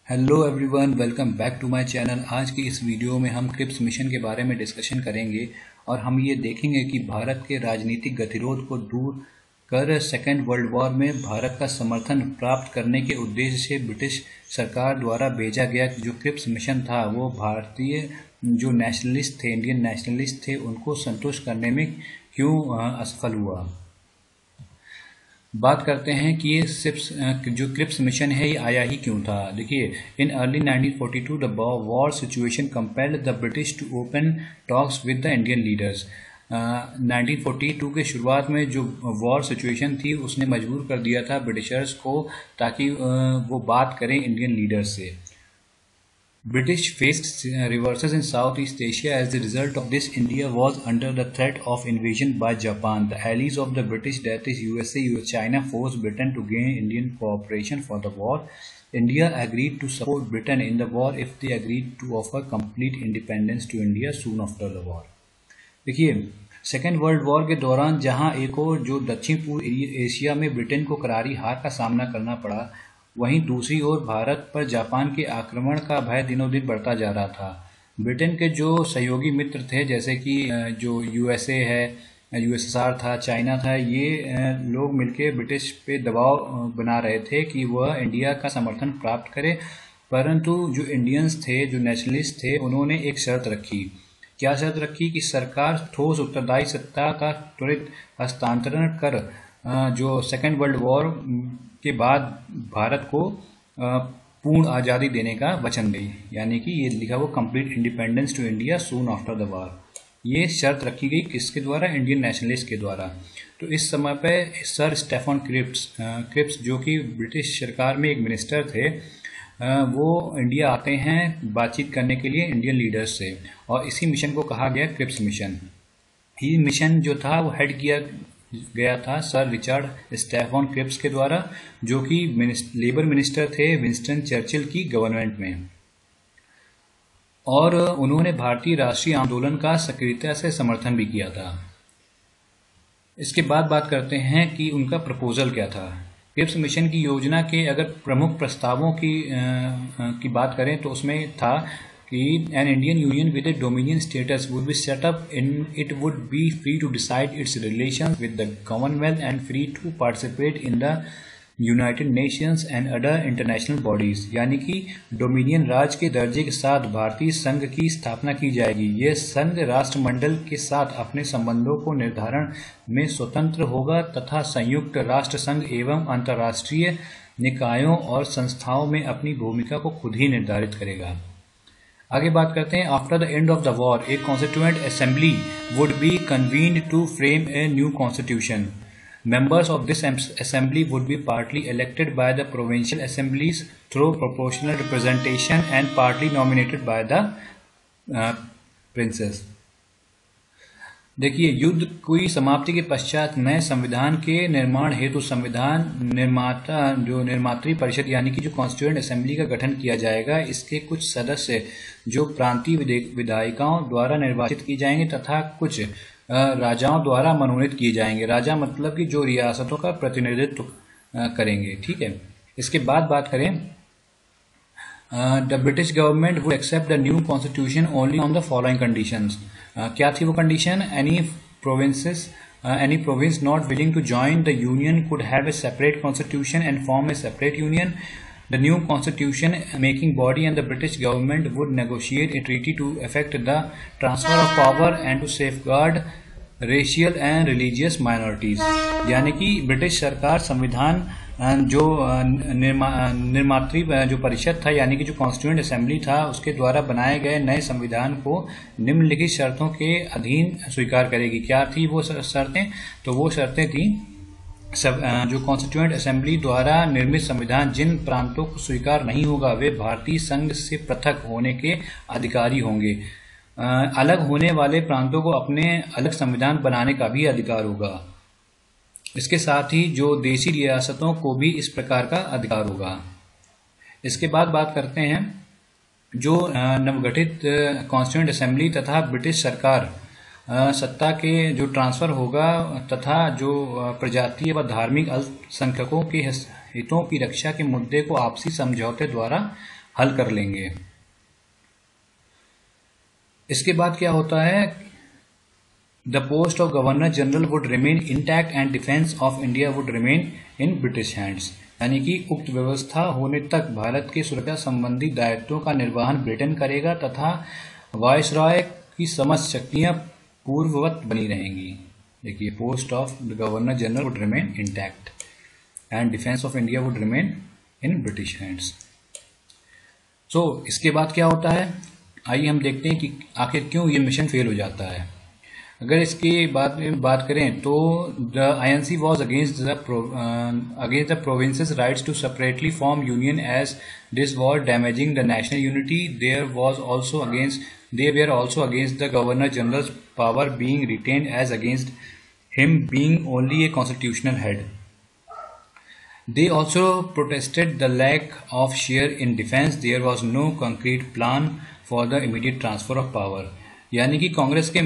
Hello everyone, welcome back to my channel. आज की इस वीडियो में हम क्रिप्स मिशन के बारे में डिस्कशन करेंगे और हम ये देखेंगे कि भारत के राजनीतिक गतिरोध को दूर कर सेकेंड वर्ल्ड वॉर में भारत का समर्थन प्राप्त करने के उद्देश्य से ब्रिटिश सरकार द्वारा भेजा गया जो क्रिप्स मिशन था वो भारतीय जो नेशनलिस्ट थे, इंडियन नेशनलिस्ट थे, उनको संतुष्ट करने में क्यों असफल हुआ। बात करते हैं कि ये जो क्रिप्स मिशन है ये आया ही क्यों था। देखिए, in early 1942 the war situation compelled the British to open talks with the Indian leaders. 1942 के शुरुआत में जो वॉर सिचुएशन थी उसने मजबूर कर दिया था ब्रिटिशर्स को ताकि वो बात करें इंडियन लीडर्स से। British faced reverses in Southeast Asia. As a result of this, India was under the threat of invasion by Japan. The allies of the British, that is USA, China, forced Britain to gain Indian cooperation for the war. India agreed to support Britain in the war if they agreed to offer complete independence to India soon after the war. देखिए, second world war के दौरान जहां एक और जो दक्षिण पूर्व Asia में ब्रिटेन को करारी हार का सामना करना पड़ा, वहीं दूसरी ओर भारत पर जापान के आक्रमण का भय दिनों दिन बढ़ता जा रहा था। ब्रिटेन के जो सहयोगी मित्र थे जैसे कि जो यूएसए है, यूएसएसआर था, चाइना था, ये लोग मिलकर ब्रिटिश पे दबाव बना रहे थे कि वह इंडिया का समर्थन प्राप्त करे। परंतु जो इंडियंस थे, जो नेशनलिस्ट थे, उन्होंने एक शर्त रखी। क्या शर्त रखी कि सरकार ठोस उत्तरदायी सत्ता का त्वरित हस्तांतरण कर जो सेकेंड वर्ल्ड वॉर के बाद भारत को पूर्ण आज़ादी देने का वचन दी। यानी कि ये लिखा वो complete independence to India soon after the war. ये शर्त रखी गई किसके द्वारा? इंडियन नेशनलिस्ट के द्वारा। तो इस समय पे सर स्टेफन क्रिप्स जो कि ब्रिटिश सरकार में एक मिनिस्टर थे, वो इंडिया आते हैं बातचीत करने के लिए इंडियन लीडर्स से, और इसी मिशन को कहा गया क्रिप्स मिशन। ये मिशन जो था वो हेड किया गया था सर रिचर्ड स्टेफन क्रिप्स के द्वारा, जो कि लेबर मिनिस्टर थे विंस्टन चर्चिल की गवर्नमेंट में, और उन्होंने भारतीय राष्ट्रीय आंदोलन का सक्रियता से समर्थन भी किया था। इसके बाद बात करते हैं कि उनका प्रपोजल क्या था। क्रिप्स मिशन की योजना के अगर प्रमुख प्रस्तावों की बात करें तो उसमें था कि an Indian union with a dominion status would be set up in it would be free to decide its relations with the Commonwealth and free to participate in the United Nations and other international bodies। यानी कि dominion राज के दर्जे के साथ भारतीय संघ की स्थापना की जाएगी। यह संघ राष्ट्रमंडल के साथ अपने संबंधों को निर्धारण में स्वतंत्र होगा तथा संयुक्त राष्ट्र संघ एवं अंतर्राष्ट्रीय निकायों और संस्थाओं में अपनी भूमिका को खुद ही निर्धारित करेगा। आगे बात करते हैं, after the end of the war a constituent assembly would be convened to frame a new constitution. Members of this assembly would be partly elected by the provincial assemblies through proportional representation and partly nominated by the princes। देखिए, युद्ध की समाप्ति के पश्चात नए संविधान के निर्माण हेतु संविधान निर्मात्री परिषद यानी कि जो कॉन्स्टिट्यूएंट असेंबली का गठन किया जाएगा। इसके कुछ सदस्य जो प्रांतीय विधायिकाओं द्वारा निर्वाचित किए जाएंगे तथा कुछ राजाओं द्वारा मनोनीत किए जाएंगे। राजा मतलब कि जो रियासतों का प्रतिनिधित्व करेंगे। ठीक है, इसके बाद बात करें, the British government would accept the new constitution only on the following conditions. क्या थी वो condition? any province not willing to join the union could have a separate constitution and form a separate union. The new constitution making body and the British government would negotiate a treaty to effect the transfer of power and to safeguard racial and religious minorities। यानी कि British सरकार संविधान जो निर्मात्री जो परिषद था यानी कि जो कॉन्स्टिट्यूएंट असेंबली था उसके द्वारा बनाए गए नए संविधान को निम्नलिखित शर्तों के अधीन स्वीकार करेगी। क्या थी वो शर्तें? तो वो शर्तें थी, जो कॉन्स्टिट्यूएंट असेंबली द्वारा निर्मित संविधान जिन प्रांतों को स्वीकार नहीं होगा वे भारतीय संघ से पृथक होने के अधिकारी होंगे। अलग होने वाले प्रांतों को अपने अलग संविधान बनाने का भी अधिकार होगा। इसके साथ ही जो देशी रियासतों को भी इस प्रकार का अधिकार होगा। इसके बाद बात करते हैं, जो नवगठित कॉन्स्टिट्यूएंट असेंबली तथा ब्रिटिश सरकार सत्ता के जो ट्रांसफर होगा तथा जो प्रजातीय व धार्मिक अल्पसंख्यकों के हितों की रक्षा के मुद्दे को आपसी समझौते द्वारा हल कर लेंगे। इसके बाद क्या होता है, the post of governor general would remain intact and defence of India would remain in British hands, यानी कि उक्त व्यवस्था होने तक भारत की सुरक्षा संबंधी दायित्वों का निर्वहन ब्रिटेन करेगा तथा वायसरॉय की समस्त शक्तियां पूर्ववत बनी रहेंगी। देखिए, post of the governor general would remain intact and defence of India would remain in British hands. So इसके बाद क्या होता है, आइए हम देखते हैं कि आखिर क्यों ये मिशन फेल हो जाता है। अगर इसके बाद में बात करें तो the INC was against the provinces rights to separately form union as this was damaging the national unity. They were also against the governor general's power being retained as against him being only a constitutional head. They also protested the lack of share in defense. There was no concrete plan for the immediate transfer of power. यानी कि कांग्रेस के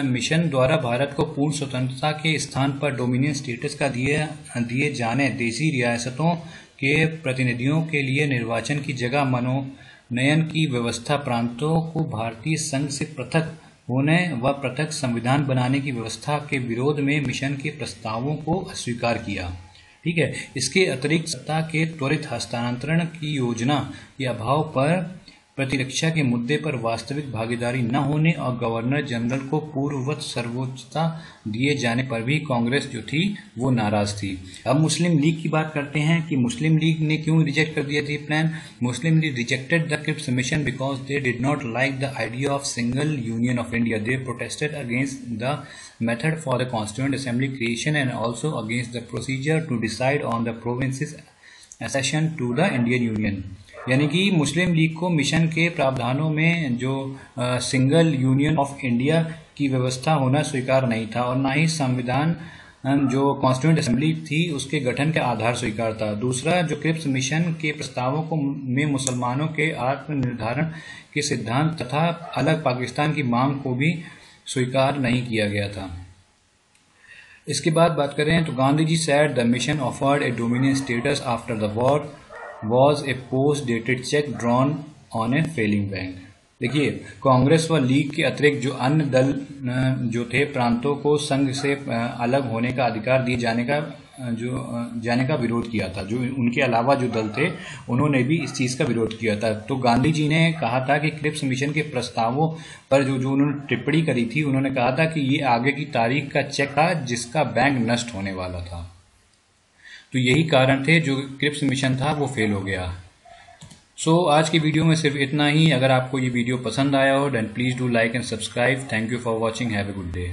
mission द्वारा भारत को पूर्ण स्वतंत्रता के स्थान पर डोमिनियन स्टेटस का दिए जाने, देशी रियासतों के प्रतिनिधियों के लिए निर्वाचन की जगह मनोनयन की व्यवस्था, प्रांतों को भारतीय संघ से पृथक होने व पृथक संविधान बनाने की व्यवस्था के विरोध में मिशन के प्रस्तावों को अस्वीकार किया। ठीक है, इसके अतिरिक्त सत्ता के त्वरित हस्तांतरण की योजना के अभाव पर, प्रतिरक्षा के मुद्दे पर वास्तविक भागीदारी न होने और गवर्नर जनरल को पूर्ववत सर्वोच्चता दिए जाने पर भी कांग्रेस जो थी वो नाराज थी। अब मुस्लिम लीग की बात करते हैं कि मुस्लिम लीग ने क्यों रिजेक्ट कर दिया था plan. Muslim League rejected the Cripps mission because they did not like the idea of single union of India. They protested against the method for the Constituent Assembly creation and also against the procedure to decide on the provinces accession to the Indian Union। यानी कि मुस्लिम league को mission के प्रावधानों में जो single union of India की व्यवस्था होना स्वीकार नहीं था और ना ही संविधान जो कॉन्स्टिट्यूंट असेंबली थी उसके गठन का आधार स्वीकार था। दूसरा, जो क्रिप्स मिशन के प्रस्तावों को में मुसलमानों के आत्मनिर्धारण के सिद्धांत तथा अलग पाकिस्तान की मांग को भी स्वीकार नहीं किया गया था। इसके बाद बात करें तो Gandhi ji said the mission offered a dominion status after the war was a post dated cheque drawn on a failing bank. देखिए, कांग्रेस व लीग के अतिरिक्त जो अन्य दल जो थे प्रांतों को संघ से अलग होने का अधिकार दिए जाने का विरोध किया था। जो उनके अलावा जो दल थे उन्होंने भी इस चीज़ का विरोध किया था। तो गांधी जी ने कहा था कि क्रिप्स मिशन के प्रस्तावों पर जो उन्होंने टिप्पणी करी थी, उन्होंने कहा था कि ये आगे की तारीख का चेक था जिसका बैंक नष्ट होने वाला था। तो यही कारण थे जो क्रिप्स मिशन था वो फेल हो गया। सो आज की वीडियो में सिर्फ इतना ही। अगर आपको ये वीडियो पसंद आया हो then please do like and subscribe. Thank you for watching. Have a good day.